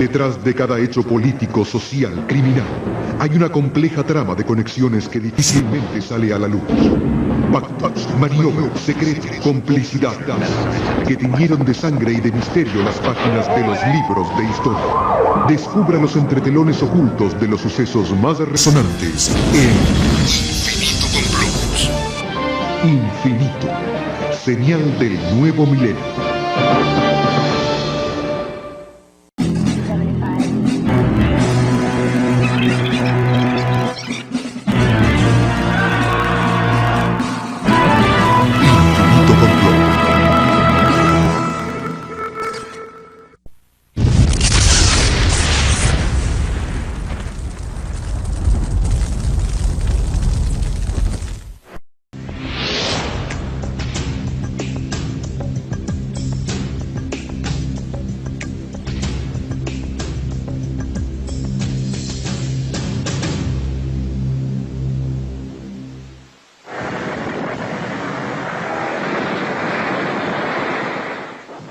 Detrás de cada hecho político, social, criminal, hay una compleja trama de conexiones que difícilmente sale a la luz. Pactos, maniobras, secretos, complicidades, que tiñeron de sangre y de misterio las páginas de los libros de historia. Descubra los entretelones ocultos de los sucesos más resonantes en Infinito Complot. Infinito, señal del nuevo milenio.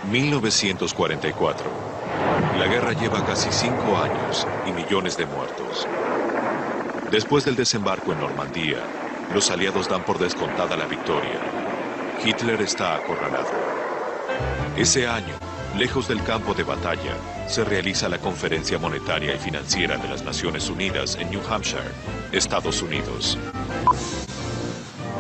...1944. La guerra lleva casi 5 años y millones de muertos. Después del desembarco en Normandía, los aliados dan por descontada la victoria. Hitler está acorralado. Ese año, lejos del campo de batalla, se realiza la Conferencia Monetaria y Financiera de las Naciones Unidas en New Hampshire, Estados Unidos.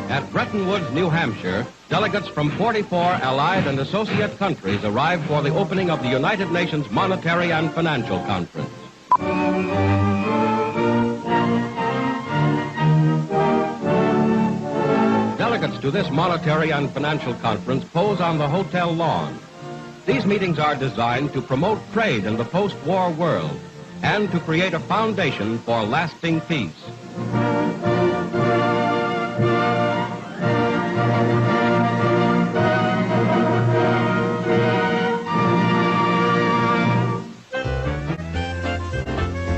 At Bretton Woods, New Hampshire, delegates from 44 allied and associate countries arrived for the opening of the United Nations Monetary and Financial Conference. Delegates to this Monetary and Financial Conference pose on the hotel lawn. These meetings are designed to promote trade in the post-war world and to create a foundation for lasting peace.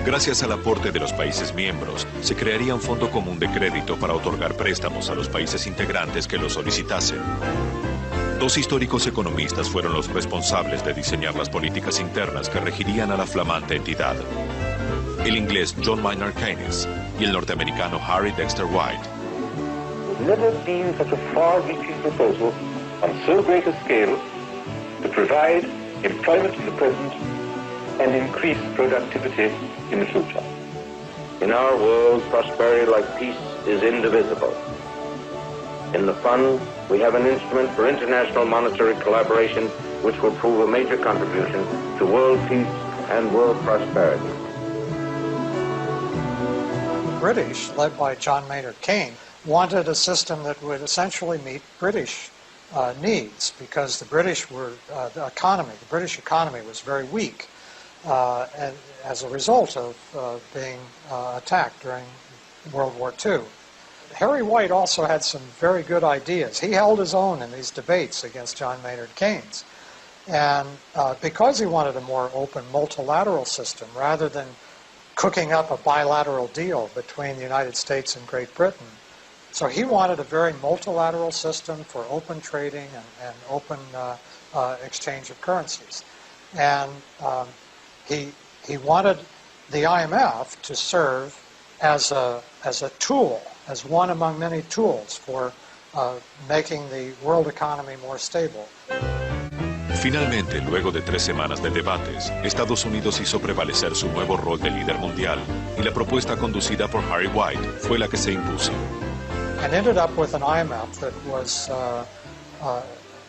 Gracias al aporte de los países miembros, se crearía un fondo común de crédito para otorgar préstamos a los países integrantes que lo solicitasen. Dos históricos economistas fueron los responsables de diseñar las políticas internas que regirían a la flamante entidad. El inglés John Maynard Keynes y el norteamericano Harry Dexter White. Never been such a far-reaching proposal on so great a scale to provide employment in the present and increase productivity in the future. In our world, prosperity, like peace, is indivisible. In the fund, we have an instrument for international monetary collaboration which will prove a major contribution to world peace and world prosperity. The British, led by John Maynard Keynes, wanted a system that would essentially meet British needs, because the British were, the British economy was very weak. And as a result of being attacked during World War II. Harry White also had some very good ideas. He held his own in these debates against John Maynard Keynes. And because he wanted a more open multilateral system, rather than cooking up a bilateral deal between the United States and Great Britain, so he wanted a very multilateral system for open trading and open exchange of currencies. And he wanted the IMF to serve as a tool, as one among many tools for making the world economy more stable. Finalmente, luego de 3 semanas de debates, Estados Unidos hizo prevalecer su nuevo rol de líder mundial y la propuesta conducida por Harry White fue la que se impuso. And ended up with an IMF that was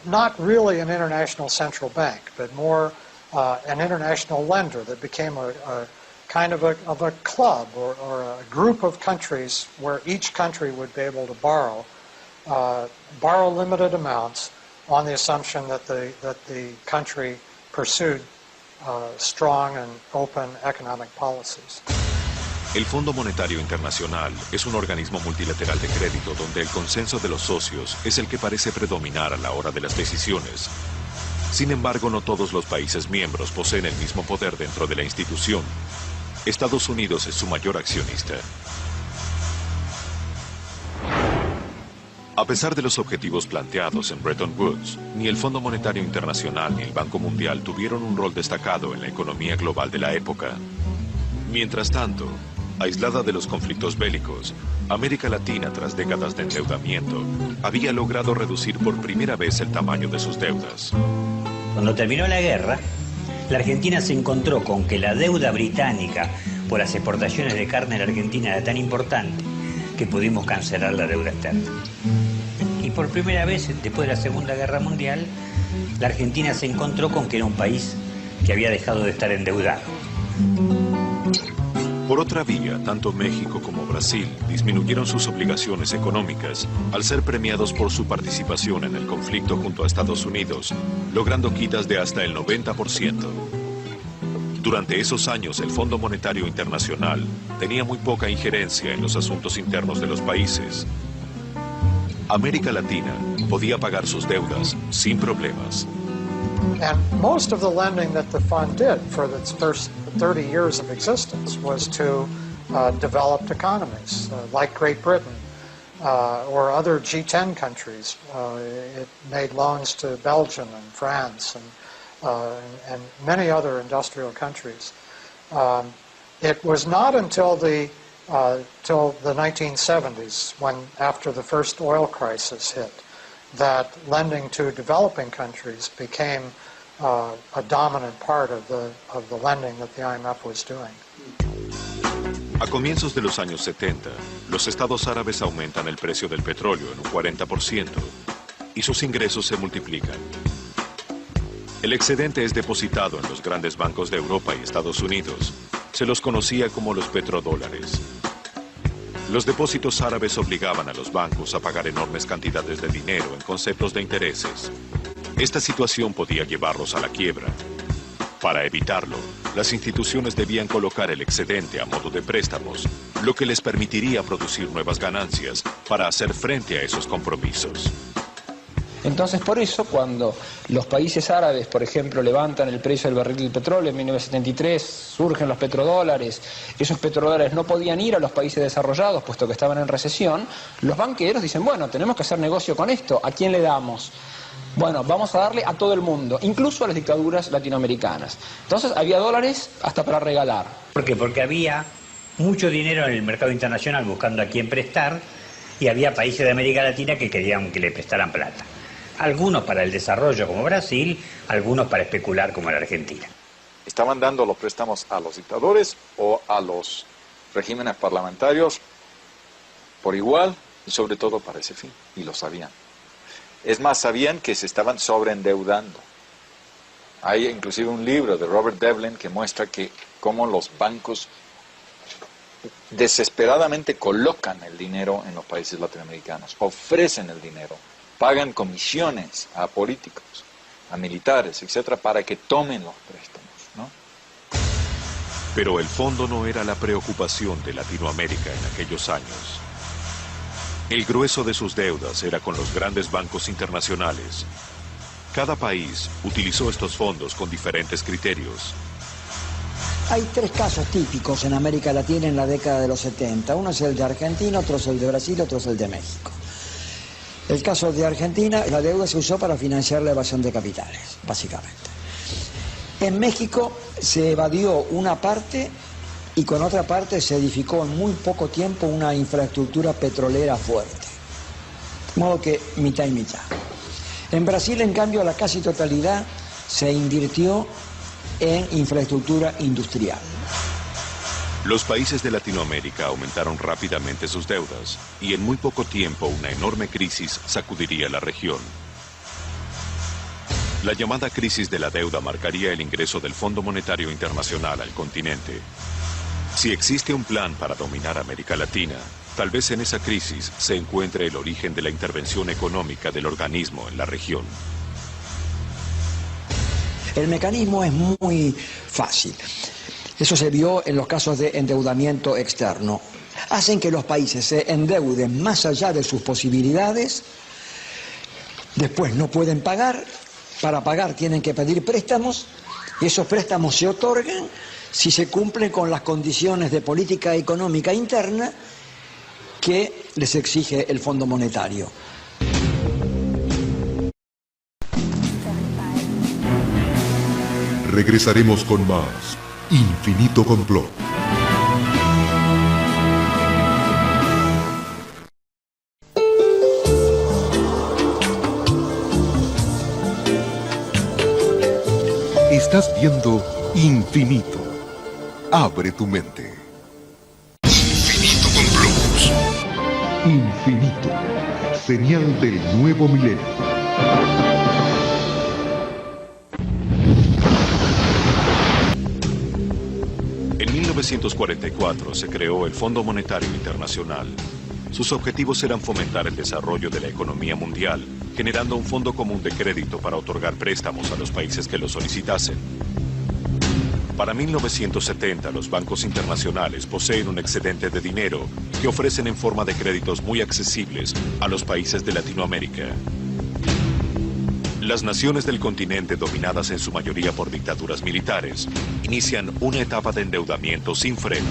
not really an international central bank, but more an international lender that became a kind of a club or a group of countries where each country would be able to borrow limited amounts on the assumption that the country pursued strong and open economic policies. El Fondo Monetario Internacional es un organismo multilateral de crédito donde el consenso de los socios es el que parece predominar a la hora de las decisiones. Sin embargo, no todos los países miembros poseen el mismo poder dentro de la institución. Estados Unidos es su mayor accionista. A pesar de los objetivos planteados en Bretton Woods, ni el Fondo Monetario Internacional ni el Banco Mundial tuvieron un rol destacado en la economía global de la época. Mientras tanto, aislada de los conflictos bélicos, América Latina, tras décadas de endeudamiento, había logrado reducir por primera vez el tamaño de sus deudas. Cuando terminó la guerra, la Argentina se encontró con que la deuda británica por las exportaciones de carne en la Argentina era tan importante que pudimos cancelar la deuda externa. Y por primera vez, después de la Segunda Guerra Mundial, la Argentina se encontró con que era un país que había dejado de estar endeudado. Por otra vía, tanto México como Brasil disminuyeron sus obligaciones económicas al ser premiados por su participación en el conflicto junto a Estados Unidos, logrando quitas de hasta el 90%. Durante esos años, el Fondo Monetario Internacional tenía muy poca injerencia en los asuntos internos de los países. América Latina podía pagar sus deudas sin problemas. And most of the lending that the fund did for its first 30 years of existence was to developed economies, like Great Britain or other G10 countries. It made loans to Belgium and France and many other industrial countries. It was not until the 1970s, when after the first oil crisis hit, that lending to developing countries became a dominant part of the lending that the IMF was doing. A comienzos de los años 70, los estados árabes aumentan el precio del petróleo en un 40% y sus ingresos se multiplican. El excedente es depositado en los grandes bancos de Europa y Estados Unidos. Se los conocía como los petrodólares. Los depósitos árabes obligaban a los bancos a pagar enormes cantidades de dinero en conceptos de intereses. Esta situación podía llevarlos a la quiebra. Para evitarlo, las instituciones debían colocar el excedente a modo de préstamos, lo que les permitiría producir nuevas ganancias para hacer frente a esos compromisos. Entonces, por eso, cuando los países árabes, por ejemplo, levantan el precio del barril del petróleo en 1973, surgen los petrodólares, esos petrodólares no podían ir a los países desarrollados, puesto que estaban en recesión, los banqueros dicen, bueno, tenemos que hacer negocio con esto, ¿a quién le damos? Bueno, vamos a darle a todo el mundo, incluso a las dictaduras latinoamericanas. Entonces, había dólares hasta para regalar. ¿Por qué? Porque había mucho dinero en el mercado internacional buscando a quién prestar, y había países de América Latina que querían que le prestaran plata. Algunos para el desarrollo como Brasil, algunos para especular como la Argentina. ¿Estaban dando los préstamos a los dictadores o a los regímenes parlamentarios por igual y sobre todo para ese fin? Y lo sabían. Es más, sabían que se estaban sobreendeudando. Hay inclusive un libro de Robert Devlin que muestra que cómo los bancos desesperadamente colocan el dinero en los países latinoamericanos, ofrecen el dinero, pagan comisiones a políticos, a militares, etcétera, para que tomen los préstamos, ¿no? Pero el fondo no era la preocupación de Latinoamérica en aquellos años. El grueso de sus deudas era con los grandes bancos internacionales. Cada país utilizó estos fondos con diferentes criterios. Hay tres casos típicos en América Latina en la década de los 70. Uno es el de Argentina, otro es el de Brasil, otro es el de México. El caso de Argentina, la deuda se usó para financiar la evasión de capitales, básicamente. En México se evadió una parte y con otra parte se edificó en muy poco tiempo una infraestructura petrolera fuerte. De modo que mitad y mitad. En Brasil, en cambio, la casi totalidad se invirtió en infraestructura industrial. Los países de Latinoamérica aumentaron rápidamente sus deudas y en muy poco tiempo una enorme crisis sacudiría la región. La llamada crisis de la deuda marcaría el ingreso del Fondo Monetario Internacional al continente. Si existe un plan para dominar América Latina, tal vez en esa crisis se encuentre el origen de la intervención económica del organismo en la región. El mecanismo es muy fácil. Eso se vio en los casos de endeudamiento externo. Hacen que los países se endeuden más allá de sus posibilidades, después no pueden pagar, para pagar tienen que pedir préstamos, y esos préstamos se otorgan si se cumplen con las condiciones de política económica interna que les exige el Fondo Monetario. regresaremos con más Infinito Complot. Estás viendo Infinito. Abre tu mente. Infinito Complot. Infinito. Señal del nuevo milenio. En 1944 se creó el Fondo Monetario Internacional. Sus objetivos eran fomentar el desarrollo de la economía mundial, generando un fondo común de crédito para otorgar préstamos a los países que lo solicitasen. Para 1970, los bancos internacionales poseen un excedente de dinero que ofrecen en forma de créditos muy accesibles a los países de Latinoamérica. Las naciones del continente, dominadas en su mayoría por dictaduras militares, inician una etapa de endeudamiento sin freno.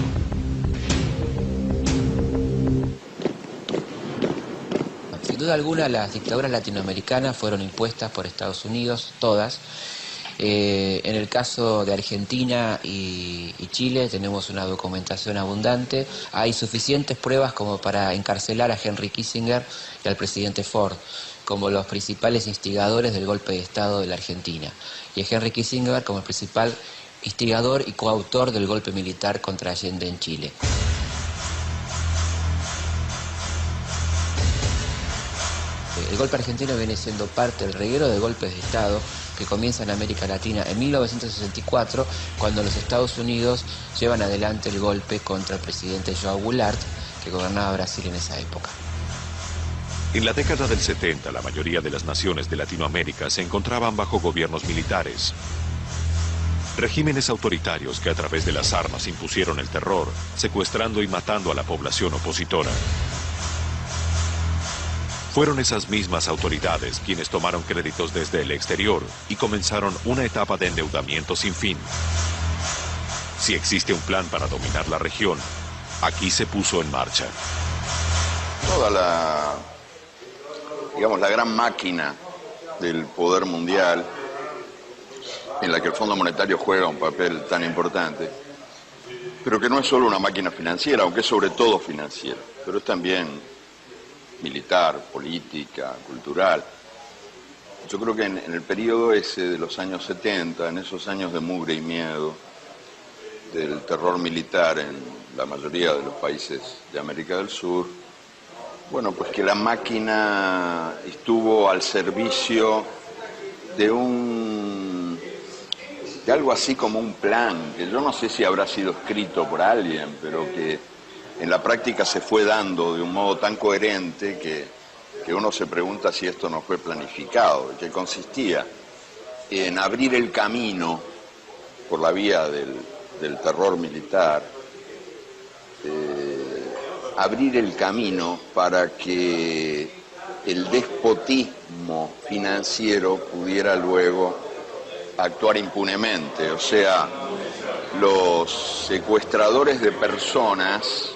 Sin duda alguna, las dictaduras latinoamericanas fueron impuestas por Estados Unidos, todas. En el caso de Argentina y Chile tenemos una documentación abundante. Hay suficientes pruebas como para encarcelar a Henry Kissinger y al presidente Ford como los principales instigadores del golpe de Estado de la Argentina, y a Henry Kissinger como el principal instigador y coautor del golpe militar contra Allende en Chile. El golpe argentino viene siendo parte del reguero de golpes de Estado que comienza en América Latina en 1964, cuando los Estados Unidos llevan adelante el golpe contra el presidente João Goulart, que gobernaba Brasil en esa época. En la década del 70, la mayoría de las naciones de Latinoamérica se encontraban bajo gobiernos militares. Regímenes autoritarios que a través de las armas impusieron el terror, secuestrando y matando a la población opositora. Fueron esas mismas autoridades quienes tomaron créditos desde el exterior y comenzaron una etapa de endeudamiento sin fin. Si existe un plan para dominar la región, aquí se puso en marcha. Toda la gran máquina del poder mundial, en la que el Fondo Monetario juega un papel tan importante, pero que no es solo una máquina financiera, aunque es sobre todo financiera, pero es también militar, política, cultural. Yo creo que en el periodo ese de los años 70, en esos años de mugre y miedo, del terror militar en la mayoría de los países de América del Sur, bueno, pues que la máquina estuvo al servicio de algo así como un plan, que yo no sé si habrá sido escrito por alguien, pero que en la práctica se fue dando de un modo tan coherente que uno se pregunta si esto no fue planificado, que consistía en abrir el camino por la vía del terror militar, abrir el camino para que el despotismo financiero pudiera luego actuar impunemente. O sea, los secuestradores de personas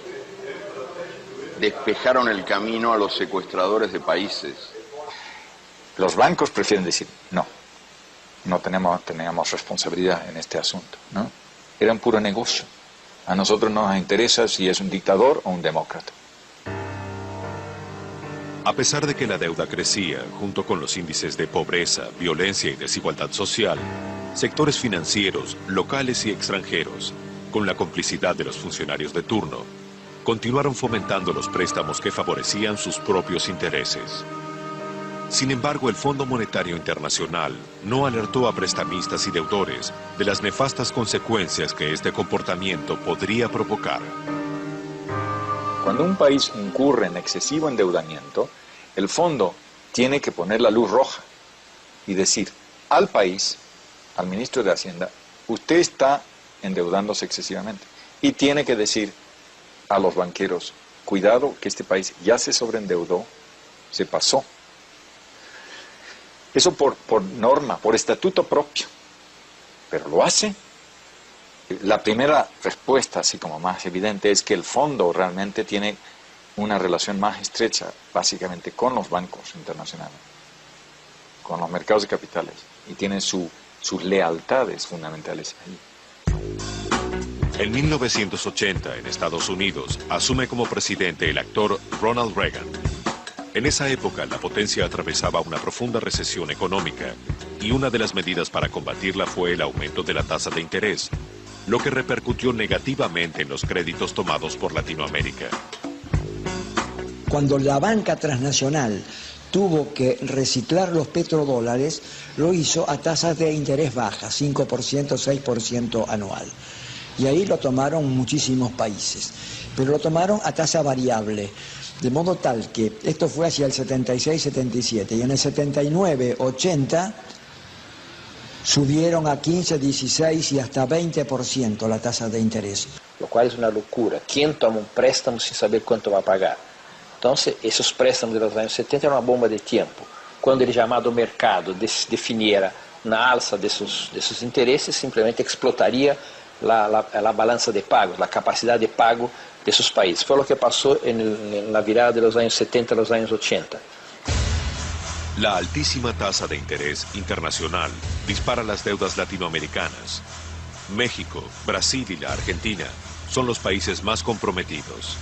despejaron el camino a los secuestradores de países. Los bancos prefieren decir, no teníamos responsabilidad en este asunto, ¿no? Era un puro negocio. A nosotros no nos interesa si es un dictador o un demócrata. A pesar de que la deuda crecía, junto con los índices de pobreza, violencia y desigualdad social, sectores financieros, locales y extranjeros, con la complicidad de los funcionarios de turno, continuaron fomentando los préstamos que favorecían sus propios intereses. Sin embargo, el Fondo Monetario Internacional no alertó a prestamistas y deudores de las nefastas consecuencias que este comportamiento podría provocar. Cuando un país incurre en excesivo endeudamiento, el fondo tiene que poner la luz roja y decir al país, al ministro de Hacienda, usted está endeudándose excesivamente. Y tiene que decir a los banqueros, cuidado que este país ya se sobreendeudó, se pasó. Eso por norma, por estatuto propio, pero lo hace. La primera respuesta, así como más evidente, es que el fondo realmente tiene una relación más estrecha, básicamente, con los bancos internacionales, con los mercados de capitales, y tiene su sus lealtades fundamentales ahí. En 1980, en Estados Unidos, asume como presidente el actor Ronald Reagan. En esa época, la potencia atravesaba una profunda recesión económica y una de las medidas para combatirla fue el aumento de la tasa de interés, lo que repercutió negativamente en los créditos tomados por Latinoamérica. Cuando la banca transnacional tuvo que reciclar los petrodólares, lo hizo a tasas de interés bajas, 5%, 6% anual. Y ahí lo tomaron muchísimos países, pero lo tomaron a tasa variable, de modo tal que esto fue hacia el 76-77 y en el 79-80 subieron a 15, 16 y hasta 20% la tasa de interés. Lo cual es una locura. ¿Quién toma un préstamo sin saber cuánto va a pagar? Entonces, esos préstamos de los años 70 eran una bomba de tiempo. Cuando el llamado mercado definiera una alza de sus intereses, simplemente explotaría la balanza de pagos, la capacidad de pago de esos países. Fue lo que pasó en la virada de los años 70 a los años 80. La altísima tasa de interés internacional dispara las deudas latinoamericanas. México, Brasil y la Argentina son los países más comprometidos.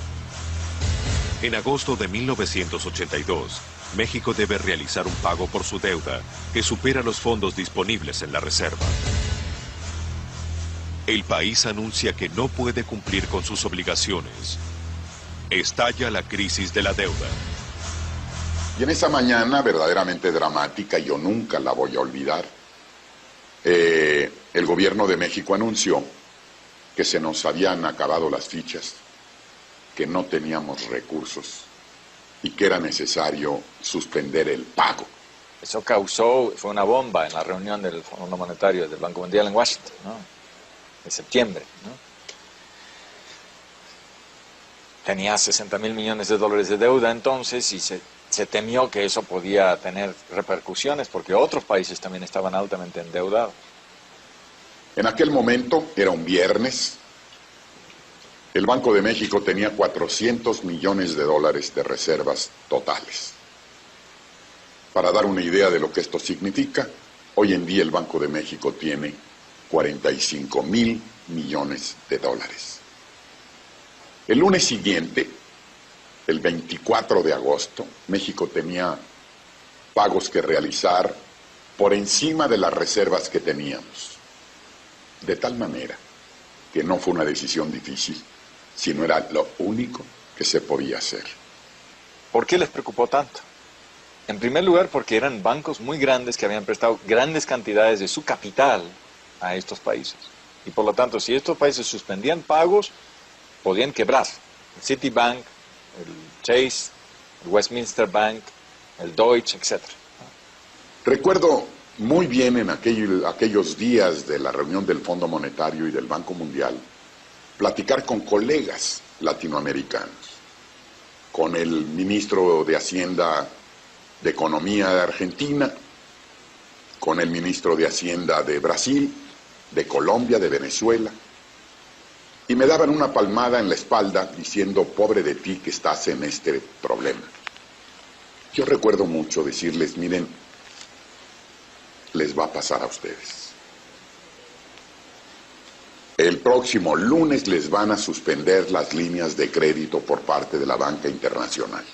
En agosto de 1982, México debe realizar un pago por su deuda que supera los fondos disponibles en la reserva. El país anuncia que no puede cumplir con sus obligaciones. Estalla la crisis de la deuda. Y en esa mañana verdaderamente dramática, yo nunca la voy a olvidar, el gobierno de México anunció que se nos habían acabado las fichas, que no teníamos recursos y que era necesario suspender el pago. Eso fue una bomba en la reunión del Fondo Monetario del Banco Mundial en Washington, ¿no? De septiembre, ¿no? Tenía 60.000 millones de dólares de deuda entonces y se temió que eso podía tener repercusiones porque otros países también estaban altamente endeudados. En aquel momento, era un viernes, el Banco de México tenía 400 millones de dólares de reservas totales. Para dar una idea de lo que esto significa, hoy en día el Banco de México tiene 45.000 millones de dólares. El lunes siguiente, el 24 de agosto, México tenía pagos que realizar por encima de las reservas que teníamos. De tal manera que no fue una decisión difícil, sino era lo único que se podía hacer. ¿Por qué les preocupó tanto? En primer lugar, porque eran bancos muy grandes que habían prestado grandes cantidades de su capital a estos países. Y por lo tanto, si estos países suspendían pagos, podían quebrar. El Citibank, el Chase, el Westminster Bank, el Deutsche, etc. Recuerdo muy bien en aquellos días de la reunión del Fondo Monetario y del Banco Mundial, platicar con colegas latinoamericanos, con el ministro de Hacienda de Economía de Argentina, con el ministro de Hacienda de Brasil, de Colombia, de Venezuela, y me daban una palmada en la espalda diciendo, pobre de ti que estás en este problema. Yo recuerdo mucho decirles, miren, les va a pasar a ustedes. El próximo lunes les van a suspender las líneas de crédito por parte de la banca internacional.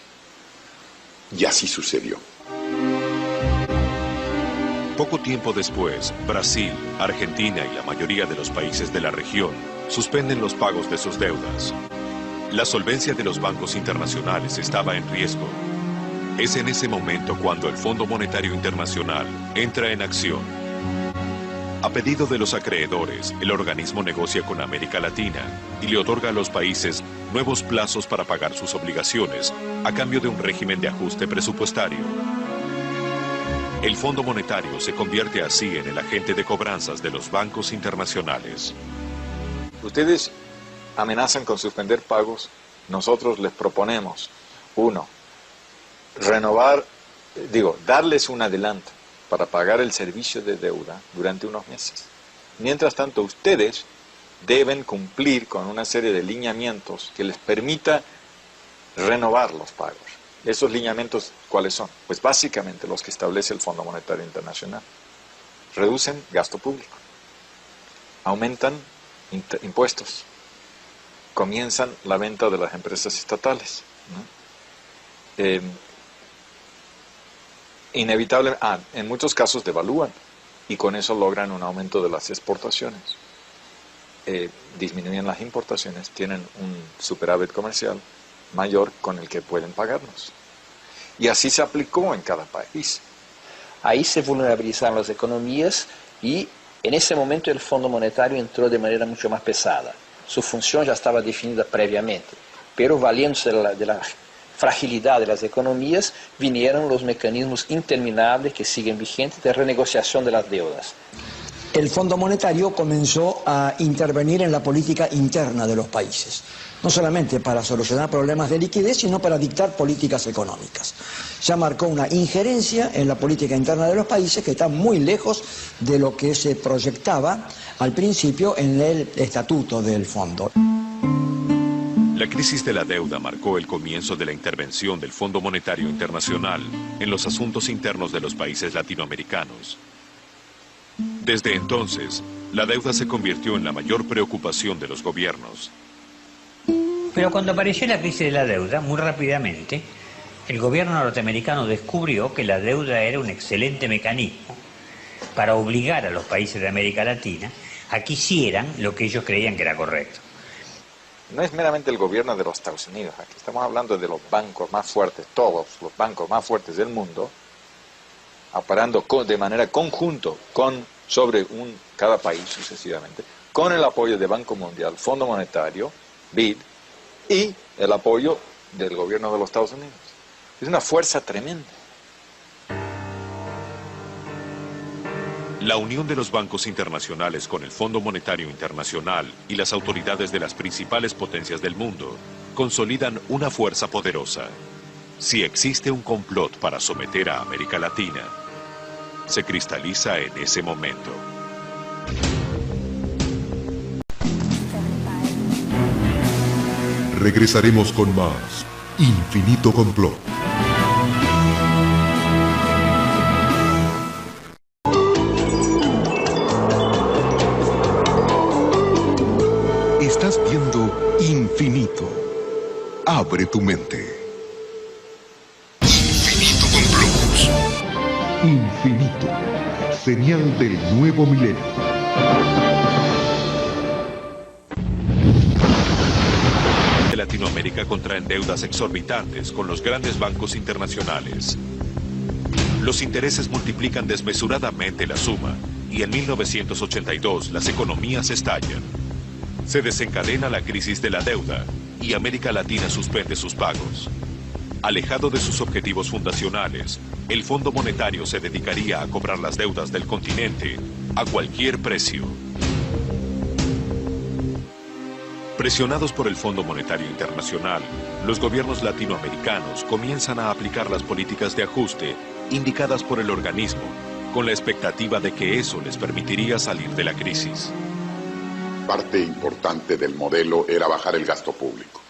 Y así sucedió. Poco tiempo después, Brasil, Argentina y la mayoría de los países de la región suspenden los pagos de sus deudas. La solvencia de los bancos internacionales estaba en riesgo. Es en ese momento cuando el Fondo Monetario Internacional entra en acción. A pedido de los acreedores, el organismo negocia con América Latina y le otorga a los países nuevos plazos para pagar sus obligaciones a cambio de un régimen de ajuste presupuestario. El Fondo Monetario se convierte así en el agente de cobranzas de los bancos internacionales. Ustedes amenazan con suspender pagos. Nosotros les proponemos, uno, darles un adelanto para pagar el servicio de deuda durante unos meses. Mientras tanto, ustedes deben cumplir con una serie de lineamientos que les permita renovar los pagos. ¿Esos lineamientos cuáles son? Pues básicamente los que establece el Fondo Monetario Internacional. reducen gasto público, aumentan impuestos, comienzan la venta de las empresas estatales, ¿no? En muchos casos devalúan y con eso logran un aumento de las exportaciones. Disminuyen las importaciones, tienen un superávit comercial mayor con el que pueden pagarnos. Y así se aplicó en cada país. Ahí se vulnerabilizaron las economías y en ese momento el Fondo Monetario entró de manera mucho más pesada. Su función ya estaba definida previamente, pero valiéndose de la fragilidad de las economías, vinieron los mecanismos interminables que siguen vigentes de renegociación de las deudas. El Fondo Monetario comenzó a intervenir en la política interna de los países, no solamente para solucionar problemas de liquidez, sino para dictar políticas económicas. Ya marcó una injerencia en la política interna de los países que está muy lejos de lo que se proyectaba al principio en el estatuto del fondo. La crisis de la deuda marcó el comienzo de la intervención del Fondo Monetario Internacional en los asuntos internos de los países latinoamericanos. Desde entonces, la deuda se convirtió en la mayor preocupación de los gobiernos. Pero cuando apareció la crisis de la deuda, muy rápidamente, el gobierno norteamericano descubrió que la deuda era un excelente mecanismo para obligar a los países de América Latina a que hicieran lo que ellos creían que era correcto. No es meramente el gobierno de los Estados Unidos, aquí estamos hablando de los bancos más fuertes, todos los bancos más fuertes del mundo, operando de manera conjunta sobre cada país sucesivamente, con el apoyo de Banco Mundial, Fondo Monetario, BID, y el apoyo del gobierno de los Estados Unidos. Es una fuerza tremenda. La unión de los bancos internacionales con el Fondo Monetario Internacional y las autoridades de las principales potencias del mundo consolidan una fuerza poderosa. Si existe un complot para someter a América Latina, se cristaliza en ese momento. Regresaremos con más Infinito Complot. Estás viendo Infinito. Abre tu mente. Infinito Complot. Infinito. Señal del nuevo milenio. Latinoamérica contraen deudas exorbitantes con los grandes bancos internacionales. Los intereses multiplican desmesuradamente la suma y en 1982 las economías estallan. Se desencadena la crisis de la deuda y América Latina suspende sus pagos. Alejado de sus objetivos fundacionales, el Fondo Monetario se dedicaría a cobrar las deudas del continente a cualquier precio. Presionados por el Fondo Monetario Internacional, los gobiernos latinoamericanos comienzan a aplicar las políticas de ajuste indicadas por el organismo, con la expectativa de que eso les permitiría salir de la crisis. Parte importante del modelo era bajar el gasto público.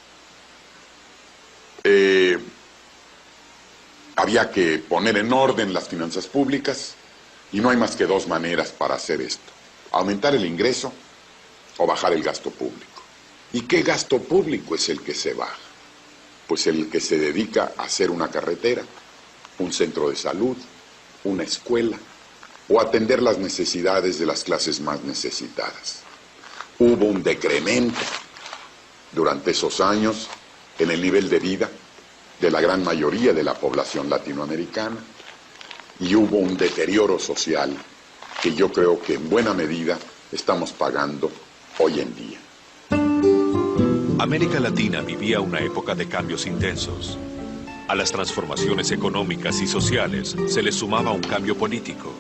Había que poner en orden las finanzas públicas y no hay más que dos maneras para hacer esto: aumentar el ingreso o bajar el gasto público. ¿Y qué gasto público es el que se baja? Pues el que se dedica a hacer una carretera, un centro de salud, una escuela o atender las necesidades de las clases más necesitadas. Hubo un decremento durante esos años en el nivel de vida de la gran mayoría de la población latinoamericana y hubo un deterioro social que yo creo que en buena medida estamos pagando hoy en día. América Latina vivía una época de cambios intensos. A las transformaciones económicas y sociales se les sumaba un cambio político.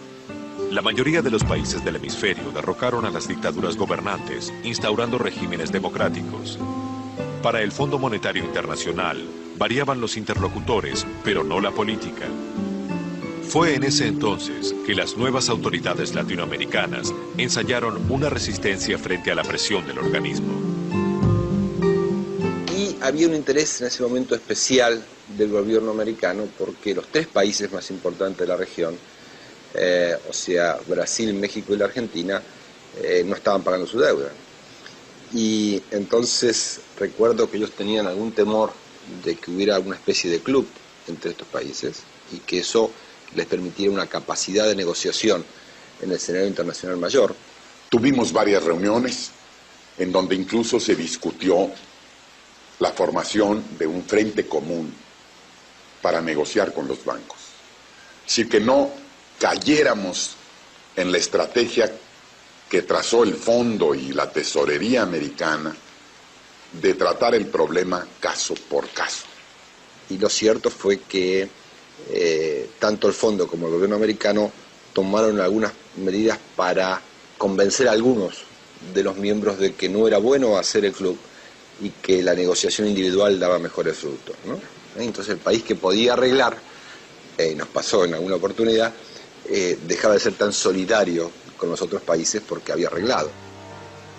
La mayoría de los países del hemisferio derrocaron a las dictaduras gobernantes, instaurando regímenes democráticos. Para el Fondo Monetario Internacional, variaban los interlocutores, pero no la política. Fue en ese entonces que las nuevas autoridades latinoamericanas ensayaron una resistencia frente a la presión del organismo. Y había un interés en ese momento especial del gobierno americano porque los tres países más importantes de la región o sea, Brasil, México y la Argentina, no estaban pagando su deuda. Y entonces recuerdo que ellos tenían algún temor de que hubiera alguna especie de club entre estos países y que eso les permitiera una capacidad de negociación en el escenario internacional mayor. Tuvimos varias reuniones en donde incluso se discutió la formación de un frente común para negociar con los bancos. Así que no cayéramos en la estrategia que trazó el Fondo y la Tesorería americana de tratar el problema caso por caso. Y lo cierto fue que tanto el Fondo como el gobierno americano tomaron algunas medidas para convencer a algunos de los miembros de que no era bueno hacer el club y que la negociación individual daba mejores frutos, ¿no? Entonces el país que podía arreglar, nos pasó en alguna oportunidad, dejaba de ser tan solidario con los otros países porque había arreglado.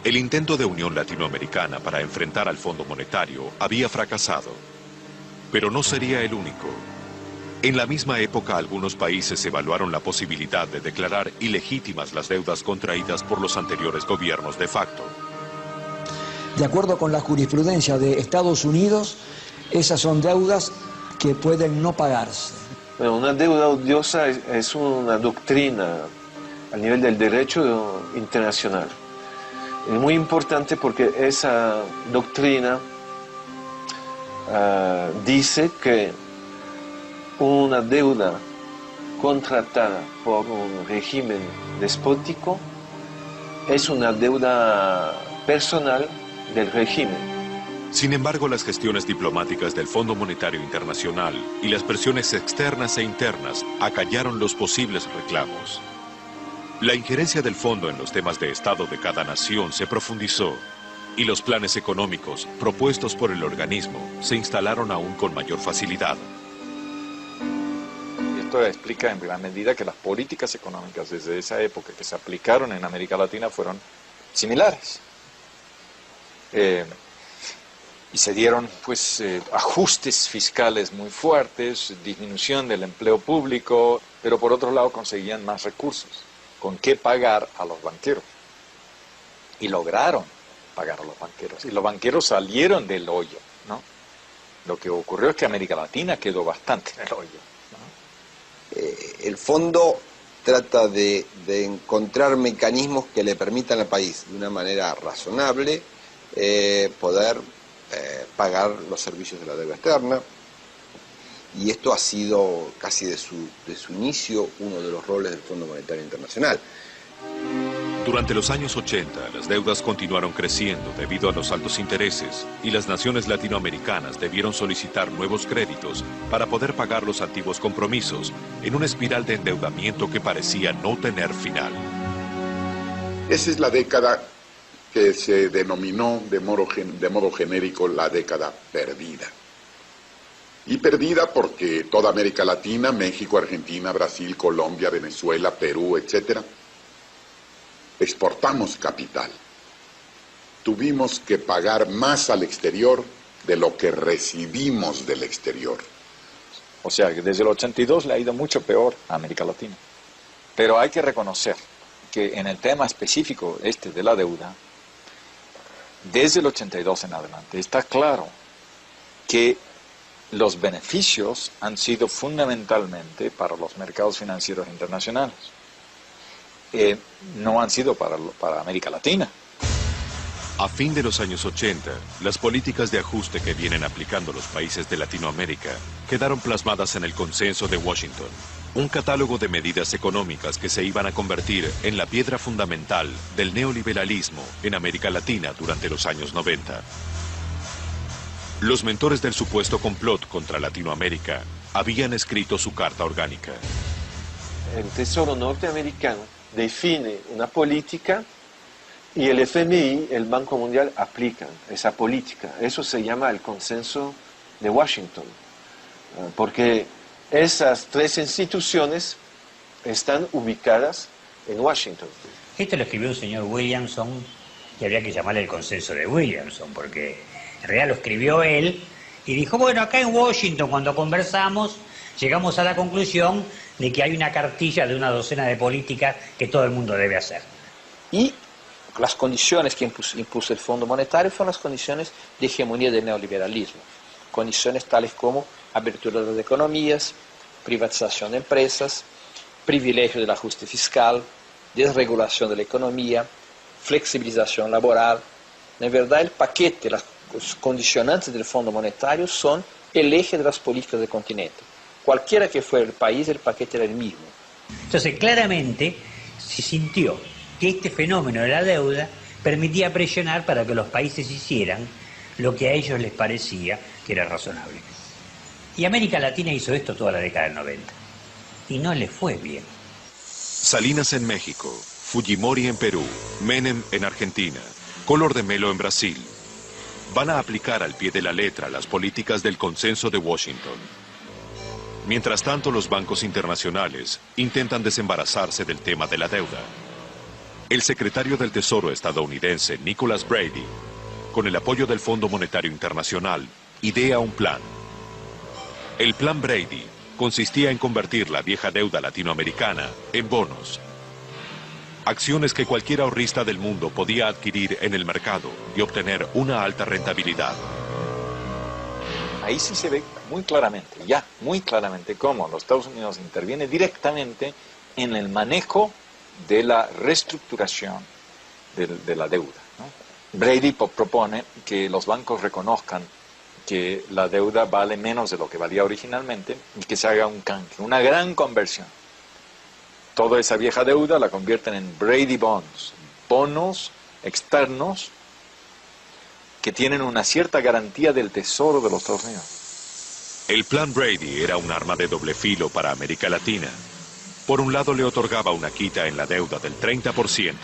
El intento de unión latinoamericana para enfrentar al Fondo Monetario había fracasado, pero no sería el único. En la misma época, algunos países evaluaron la posibilidad de declarar ilegítimas las deudas contraídas por los anteriores gobiernos de facto. De acuerdo con la jurisprudencia de Estados Unidos, esas son deudas que pueden no pagarse. Bueno, una deuda odiosa es una doctrina a nivel del derecho internacional. Es muy importante porque esa doctrina dice que una deuda contratada por un régimen despótico es una deuda personal del régimen. Sin embargo, las gestiones diplomáticas del Fondo Monetario Internacional y las presiones externas e internas acallaron los posibles reclamos. La injerencia del fondo en los temas de Estado de cada nación se profundizó y los planes económicos propuestos por el organismo se instalaron aún con mayor facilidad. Esto explica en gran medida que las políticas económicas desde esa época que se aplicaron en América Latina fueron similares. Y se dieron pues ajustes fiscales muy fuertes, disminución del empleo público, pero por otro lado conseguían más recursos con qué pagar a los banqueros. Y lograron pagar a los banqueros. Y los banqueros salieron del hoyo, ¿no? Lo que ocurrió es que América Latina quedó bastante en el hoyo, ¿no? El fondo trata de encontrar mecanismos que le permitan al país, de una manera razonable, poder pagar los servicios de la deuda externa. Y esto ha sido casi de su inicio uno de los roles del Fondo Monetario Internacional. Durante los años 80, las deudas continuaron creciendo debido a los altos intereses y las naciones latinoamericanas debieron solicitar nuevos créditos para poder pagar los antiguos compromisos en una espiral de endeudamiento que parecía no tener final. Esa es la década que se denominó de modo genérico la década perdida. Y perdida porque toda América Latina, México, Argentina, Brasil, Colombia, Venezuela, Perú, etc., exportamos capital. Tuvimos que pagar más al exterior de lo que recibimos del exterior. O sea, que desde el 82 le ha ido mucho peor a América Latina. Pero hay que reconocer que en el tema específico de la deuda, desde el 82 en adelante, está claro que los beneficios han sido fundamentalmente para los mercados financieros internacionales. No han sido para América Latina. A fin de los años 80, las políticas de ajuste que vienen aplicando los países de Latinoamérica quedaron plasmadas en el Consenso de Washington, un catálogo de medidas económicas que se iban a convertir en la piedra fundamental del neoliberalismo en América Latina durante los años 90. Los mentores del supuesto complot contra Latinoamérica habían escrito su carta orgánica. El Tesoro norteamericano define una política y el FMI, el Banco Mundial, aplican esa política. Eso se llama el Consenso de Washington, porque esas tres instituciones están ubicadas en Washington. Esto lo escribió un señor Williamson, y habría que llamarle el Consenso de Williamson, porque en realidad lo escribió él, y dijo, bueno, acá en Washington cuando conversamos, llegamos a la conclusión de que hay una cartilla de una docena de políticas que todo el mundo debe hacer. Y las condiciones que impuso el Fondo Monetario fueron las condiciones de hegemonía del neoliberalismo. Condiciones tales como apertura de las economías, privatización de empresas, privilegio del ajuste fiscal, desregulación de la economía, flexibilización laboral. En verdad, el paquete, los condicionantes del Fondo Monetario son el eje de las políticas del continente. Cualquiera que fuera el país, el paquete era el mismo. Entonces, claramente se sintió que este fenómeno de la deuda permitía presionar para que los países hicieran lo que a ellos les parecía que era razonable. Y América Latina hizo esto toda la década del 90. Y no le fue bien. Salinas en México, Fujimori en Perú, Menem en Argentina, Collor de Mello en Brasil. Van a aplicar al pie de la letra las políticas del consenso de Washington. Mientras tanto, los bancos internacionales intentan desembarazarse del tema de la deuda. El secretario del Tesoro estadounidense, Nicholas Brady, con el apoyo del Fondo Monetario Internacional, idea un plan. El plan Brady consistía en convertir la vieja deuda latinoamericana en bonos. Acciones que cualquier ahorrista del mundo podía adquirir en el mercado y obtener una alta rentabilidad. Ahí sí se ve muy claramente, muy claramente, cómo los Estados Unidos interviene directamente en el manejo de la reestructuración de la deuda, ¿no? Brady propone que los bancos reconozcan que la deuda vale menos de lo que valía originalmente y que se haga un canje, una gran conversión. Toda esa vieja deuda la convierten en Brady Bonds, bonos externos que tienen una cierta garantía del Tesoro de los Estados Unidos. El plan Brady era un arma de doble filo para América Latina. Por un lado le otorgaba una quita en la deuda del 30%.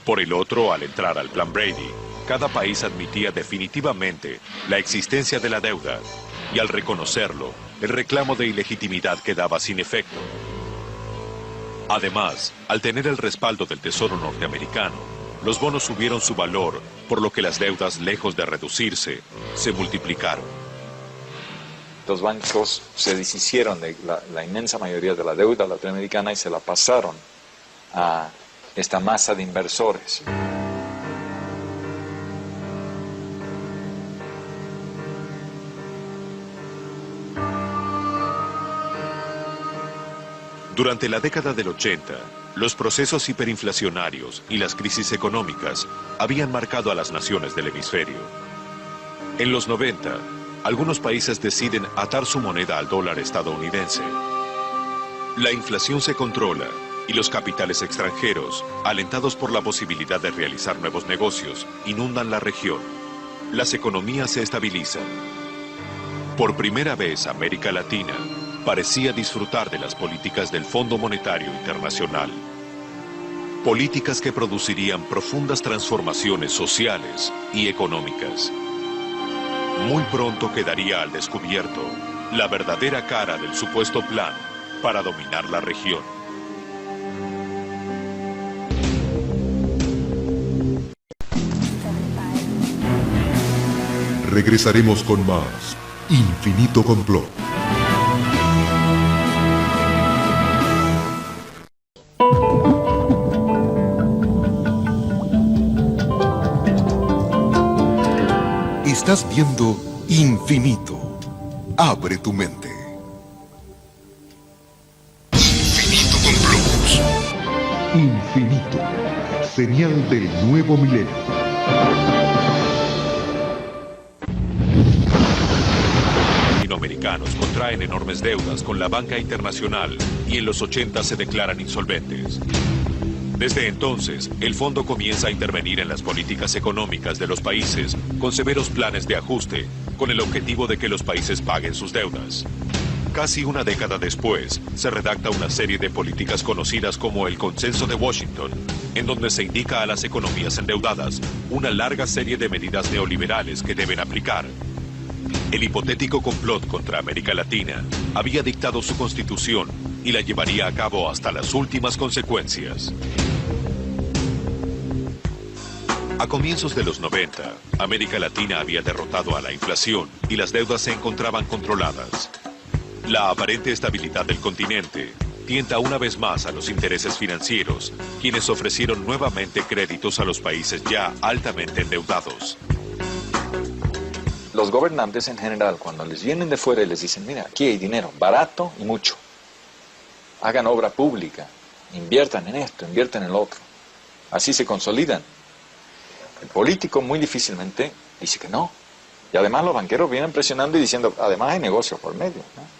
Por el otro, al entrar al plan Brady, cada país admitía definitivamente la existencia de la deuda y al reconocerlo, el reclamo de ilegitimidad quedaba sin efecto. Además, al tener el respaldo del Tesoro norteamericano, los bonos subieron su valor, por lo que las deudas, lejos de reducirse, se multiplicaron. Los bancos se deshicieron de la inmensa mayoría de la deuda latinoamericana y se la pasaron a esta masa de inversores. Durante la década del 80, los procesos hiperinflacionarios y las crisis económicas habían marcado a las naciones del hemisferio. En los 90, algunos países deciden atar su moneda al dólar estadounidense. La inflación se controla y los capitales extranjeros, alentados por la posibilidad de realizar nuevos negocios, inundan la región. Las economías se estabilizan. Por primera vez, América Latina parecía disfrutar de las políticas del Fondo Monetario Internacional. Políticas que producirían profundas transformaciones sociales y económicas. Muy pronto quedaría al descubierto la verdadera cara del supuesto plan para dominar la región. Regresaremos con más Infinito Complot. Estás viendo Infinito. Abre tu mente. Infinito Complot. Infinito. Señal del nuevo milenio. Latinoamericanos contraen enormes deudas con la banca internacional y en los 80 se declaran insolventes. Desde entonces, el fondo comienza a intervenir en las políticas económicas de los países con severos planes de ajuste, con el objetivo de que los países paguen sus deudas. Casi una década después, se redacta una serie de políticas conocidas como el Consenso de Washington, en donde se indica a las economías endeudadas una larga serie de medidas neoliberales que deben aplicar. El hipotético complot contra América Latina había dictado su constitución y la llevaría a cabo hasta las últimas consecuencias. A comienzos de los 90, América Latina había derrotado a la inflación y las deudas se encontraban controladas. La aparente estabilidad del continente tienta una vez más a los intereses financieros, quienes ofrecieron nuevamente créditos a los países ya altamente endeudados. Los gobernantes en general, cuando les vienen de fuera y les dicen, mira, aquí hay dinero, barato y mucho, hagan obra pública, inviertan en esto, inviertan en lo otro, así se consolidan. El político muy difícilmente dice que no. Y además los banqueros vienen presionando y diciendo, además hay negocios por medio, ¿no?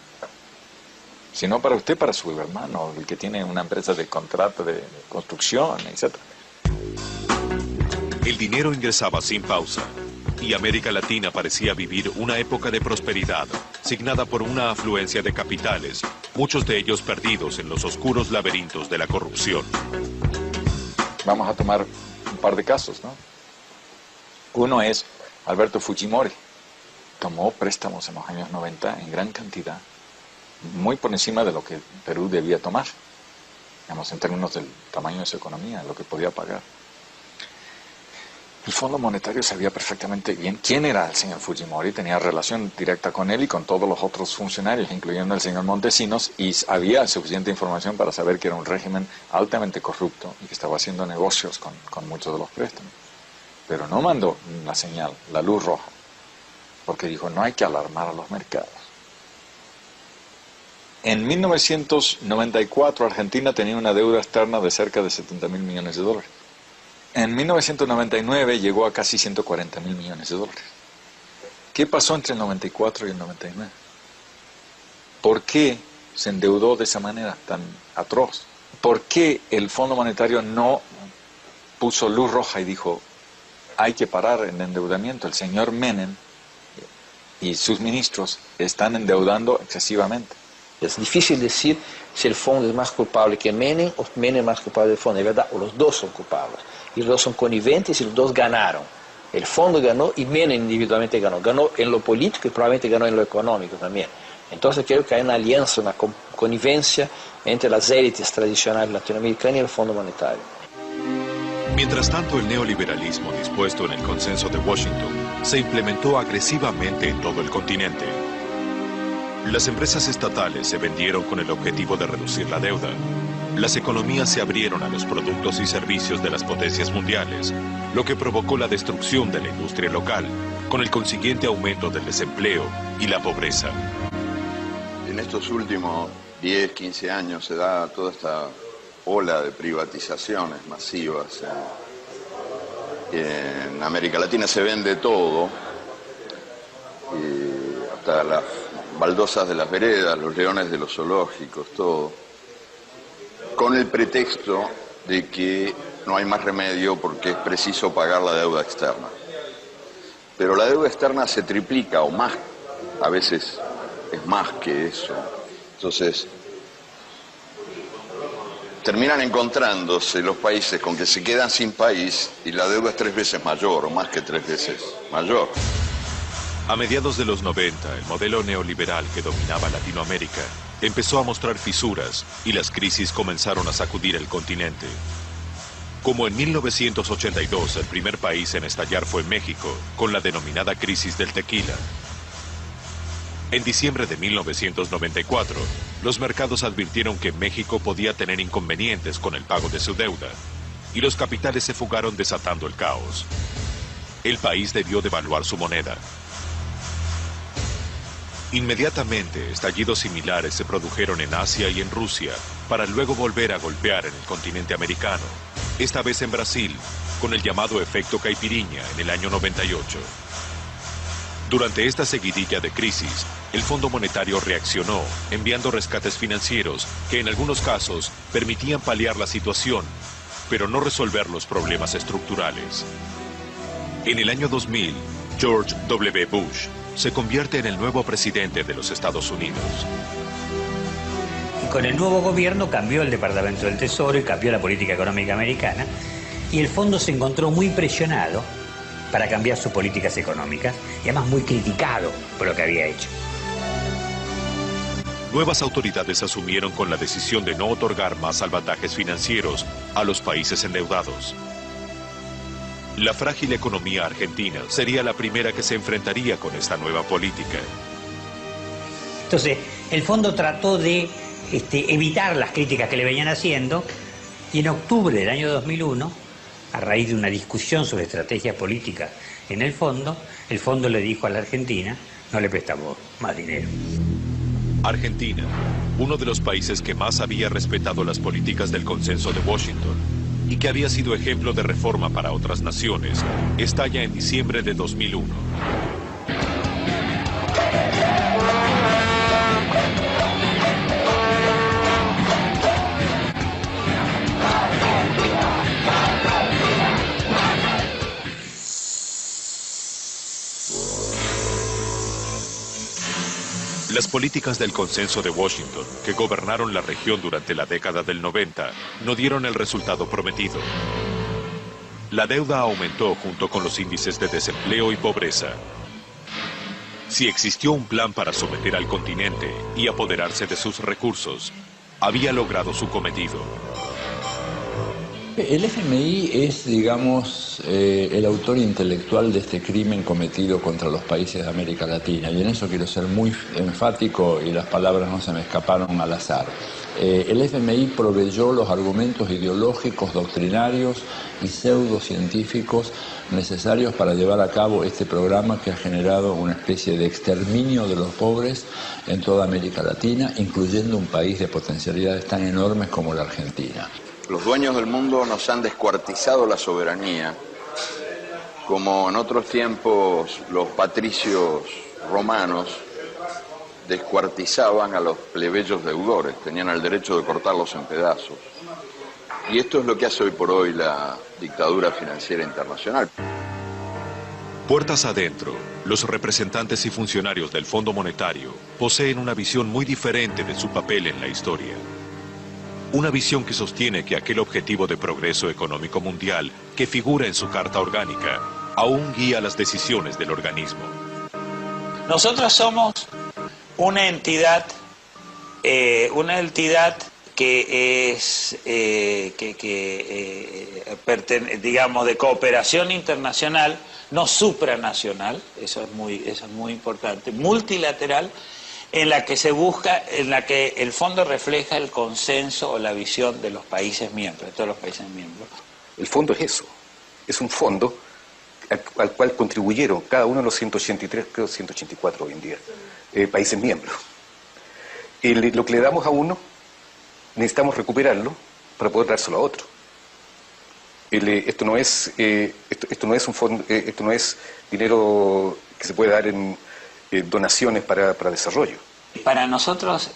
Si no para usted, para su hermano, el que tiene una empresa de contrato de construcción, etc. El dinero ingresaba sin pausa y América Latina parecía vivir una época de prosperidad, signada por una afluencia de capitales, muchos de ellos perdidos en los oscuros laberintos de la corrupción. Vamos a tomar un par de casos, ¿no? Uno es Alberto Fujimori. Tomó préstamos en los años 90 en gran cantidad, muy por encima de lo que Perú debía tomar, digamos, en términos del tamaño de su economía, lo que podía pagar. El Fondo Monetario sabía perfectamente bien quién era el señor Fujimori, tenía relación directa con él y con todos los otros funcionarios, incluyendo el señor Montesinos, y había suficiente información para saber que era un régimen altamente corrupto y que estaba haciendo negocios con muchos de los préstamos. Pero no mandó la señal, la luz roja, porque dijo, no hay que alarmar a los mercados. En 1994 Argentina tenía una deuda externa de cerca de 70.000 millones de dólares. En 1999 llegó a casi 140.000 millones de dólares. ¿Qué pasó entre el 94 y el 99? ¿Por qué se endeudó de esa manera tan atroz? ¿Por qué el Fondo Monetario no puso luz roja y dijo, hay que parar el endeudamiento? El señor Menem y sus ministros están endeudando excesivamente. Es difícil decir si el fondo es más culpable que Menem o Menem es más culpable del fondo. Es verdad, los dos son culpables. Y los dos son coniventes y los dos ganaron. El fondo ganó y Menem individualmente ganó. Ganó en lo político y probablemente ganó en lo económico también. Entonces creo que hay una alianza, una connivencia entre las élites tradicionales latinoamericanas y el Fondo Monetario. Mientras tanto, el neoliberalismo dispuesto en el consenso de Washington se implementó agresivamente en todo el continente. Las empresas estatales se vendieron con el objetivo de reducir la deuda. Las economías se abrieron a los productos y servicios de las potencias mundiales, lo que provocó la destrucción de la industria local, con el consiguiente aumento del desempleo y la pobreza. En estos últimos 10, 15 años se da toda esta ola de privatizaciones masivas. En América Latina se vende todo, hasta las baldosas de las veredas, los leones de los zoológicos, todo, con el pretexto de que no hay más remedio porque es preciso pagar la deuda externa. Pero la deuda externa se triplica o más, a veces es más que eso. Entonces, terminan encontrándose los países con que se quedan sin país y la deuda es 3 veces mayor o más que 3 veces mayor. A mediados de los 90, el modelo neoliberal que dominaba Latinoamérica empezó a mostrar fisuras y las crisis comenzaron a sacudir el continente. Como en 1982, el primer país en estallar fue México, con la denominada crisis del tequila. En diciembre de 1994, los mercados advirtieron que México podía tener inconvenientes con el pago de su deuda, y los capitales se fugaron desatando el caos. El país debió devaluar su moneda. Inmediatamente, estallidos similares se produjeron en Asia y en Rusia, para luego volver a golpear en el continente americano, esta vez en Brasil, con el llamado efecto caipiriña en el año 98. Durante esta seguidilla de crisis, el Fondo Monetario reaccionó, enviando rescates financieros que en algunos casos permitían paliar la situación, pero no resolver los problemas estructurales. En el año 2000, George W. Bush se convierte en el nuevo presidente de los Estados Unidos. Y con el nuevo gobierno cambió el Departamento del Tesoro y cambió la política económica americana, y el fondo se encontró muy presionado para cambiar sus políticas económicas y además muy criticado por lo que había hecho. Nuevas autoridades asumieron con la decisión de no otorgar más salvatajes financieros a los países endeudados. La frágil economía argentina sería la primera que se enfrentaría con esta nueva política. Entonces, El fondo trató de evitar las críticas que le venían haciendo y en octubre del año 2001, a raíz de una discusión sobre estrategia política en el fondo le dijo a la Argentina: no le prestamos más dinero. Argentina, uno de los países que más había respetado las políticas del Consenso de Washington y que había sido ejemplo de reforma para otras naciones, estalla en diciembre de 2001. Las políticas del Consenso de Washington, que gobernaron la región durante la década del 90, no dieron el resultado prometido. La deuda aumentó junto con los índices de desempleo y pobreza. Si existió un plan para someter al continente y apoderarse de sus recursos, había logrado su cometido. El FMI es, digamos, el autor intelectual de este crimen cometido contra los países de América Latina, y en eso quiero ser muy enfático y las palabras no se me escaparon al azar. El FMI proveyó los argumentos ideológicos, doctrinarios y pseudocientíficos necesarios para llevar a cabo este programa que ha generado una especie de exterminio de los pobres en toda América Latina, incluyendo un país de potencialidades tan enormes como la Argentina. Los dueños del mundo nos han descuartizado la soberanía, como en otros tiempos los patricios romanos descuartizaban a los plebeyos deudores, tenían el derecho de cortarlos en pedazos. Y esto es lo que hace hoy por hoy la dictadura financiera internacional. Puertas adentro, los representantes y funcionarios del Fondo Monetario poseen una visión muy diferente de su papel en la historia. Una visión que sostiene que aquel objetivo de progreso económico mundial que figura en su Carta Orgánica aún guía las decisiones del organismo. Nosotros somos una entidad que es, digamos, de cooperación internacional, no supranacional, eso es muy importante, multilateral, en la que se busca, en la que el fondo refleja el consenso o la visión de los países miembros, de todos los países miembros. El fondo es eso, es un fondo al cual contribuyeron cada uno de los 183, creo 184 hoy en día, países miembros. Lo que le damos a uno, necesitamos recuperarlo para poder dárselo a otro. Esto no es un fondo, esto no es dinero que se puede dar en donaciones para desarrollo. Para nosotros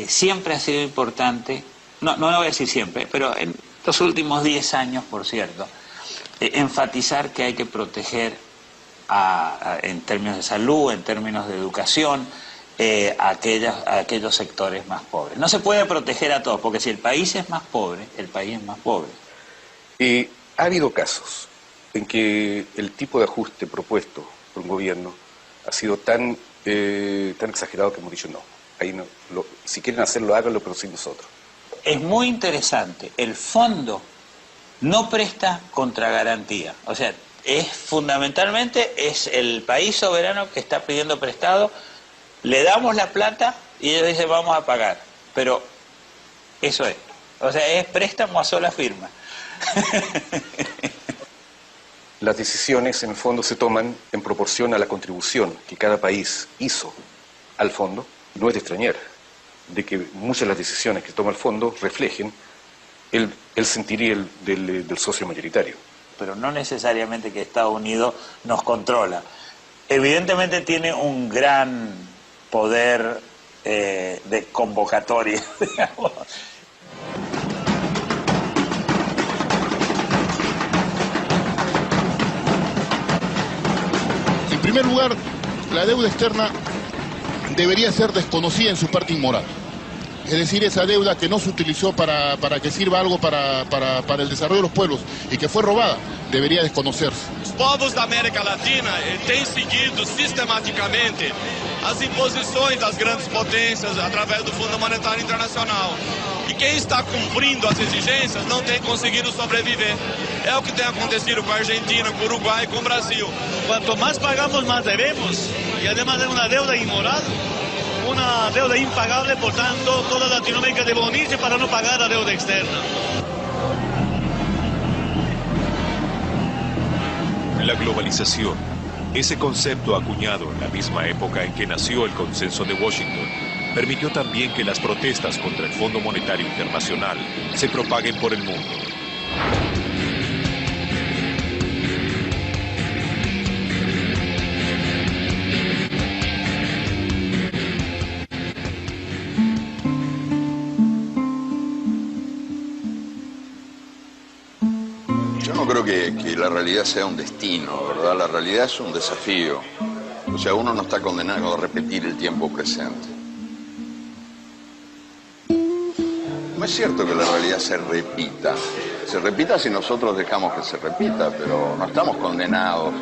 siempre ha sido importante, no voy a decir siempre, pero en los últimos 10 años, por cierto, enfatizar que hay que proteger en términos de salud, en términos de educación, a aquellos sectores más pobres. No se puede proteger a todos, porque si el país es más pobre, el país es más pobre. Ha habido casos en que el tipo de ajuste propuesto por un gobierno ha sido tan exagerado que hemos dicho no. Ahí no, si quieren hacerlo, háganlo, pero sin nosotros. Es muy interesante. El fondo no presta contra garantía. O sea, fundamentalmente es el país soberano que está pidiendo prestado. Le damos la plata y ellos dicen vamos a pagar. Pero eso es. O sea, es préstamo a sola firma. Las decisiones en el fondo se toman en proporción a la contribución que cada país hizo al fondo. No es de extrañar de que muchas de las decisiones que toma el fondo reflejen el sentir del socio mayoritario. Pero no necesariamente que Estados Unidos nos controla. Evidentemente tiene un gran poder de convocatoria, digamos. En primer lugar, la deuda externa debería ser desconocida en su parte inmoral. Es decir, esa deuda que no se utilizó para que sirva algo para el desarrollo de los pueblos y que fue robada, debería desconocerse. Os povos da América Latina têm seguido sistematicamente as imposições das grandes potências através do Fundo Monetário Internacional. E quem está cumprindo as exigências não tem conseguido sobreviver. É o que tem acontecido com a Argentina, com o Uruguai e com o Brasil. Cuanto más pagamos, más debemos. Y además de una deuda inmoral. una deuda impagable, por tanto, toda Latinoamérica debe unirse para no pagar la deuda externa. La globalización, ese concepto acuñado en la misma época en que nació el Consenso de Washington, permitió también que las protestas contra el Fondo Monetario Internacional se propaguen por el mundo. Yo no creo que la realidad sea un destino, ¿verdad? La realidad es un desafío. O sea, uno no está condenado a repetir el tiempo presente. No es cierto que la realidad se repita. Se repita si nosotros dejamos que se repita, pero no estamos condenados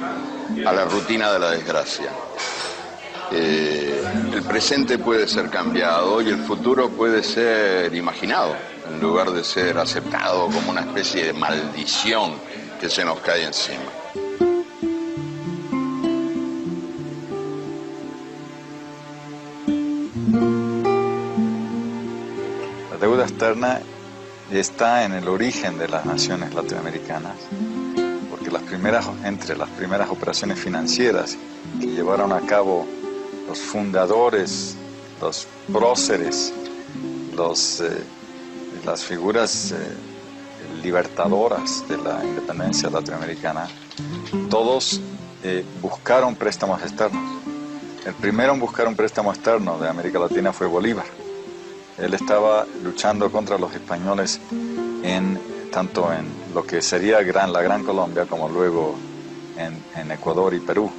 a la rutina de la desgracia. El presente puede ser cambiado y el futuro puede ser imaginado, en lugar de ser aceptado como una especie de maldición que se nos cae encima. La deuda externa está en el origen de las naciones latinoamericanas, porque entre las primeras operaciones financieras que llevaron a cabo los fundadores, los próceres, las figuras libertadoras de la independencia latinoamericana, todos buscaron préstamos externos. El primero en buscar un préstamo externo de América Latina fue Bolívar. Él estaba luchando contra los españoles tanto en lo que sería la Gran Colombia como luego en Ecuador y Perú.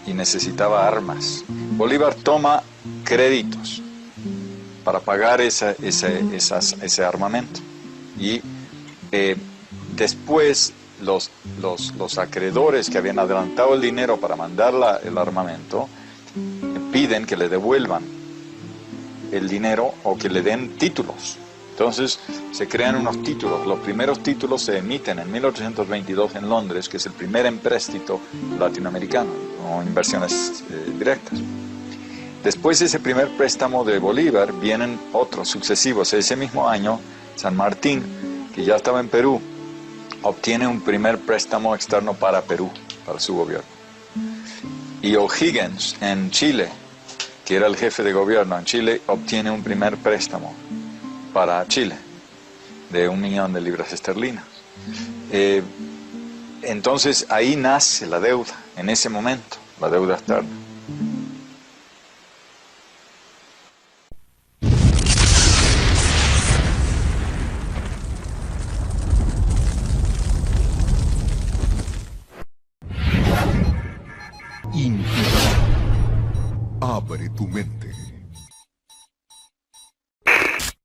Y necesitaba armas. Bolívar toma créditos para pagar ese armamento. Y después los acreedores que habían adelantado el dinero para mandar el armamento piden que le devuelvan el dinero o que le den títulos. Entonces se crean unos títulos. Los primeros títulos se emiten en 1822 en Londres, que es el primer empréstito latinoamericano, o inversiones directas. Después de ese primer préstamo de Bolívar vienen otros sucesivos. Ese mismo año, San Martín, que ya estaba en Perú, obtiene un primer préstamo externo para Perú, para su gobierno. Y O'Higgins en Chile, que era el jefe de gobierno en Chile, obtiene un primer préstamo para Chile de 1 millón de libras esterlinas. Entonces ahí nace la deuda, en ese momento, la deuda externa. Abre tu mente.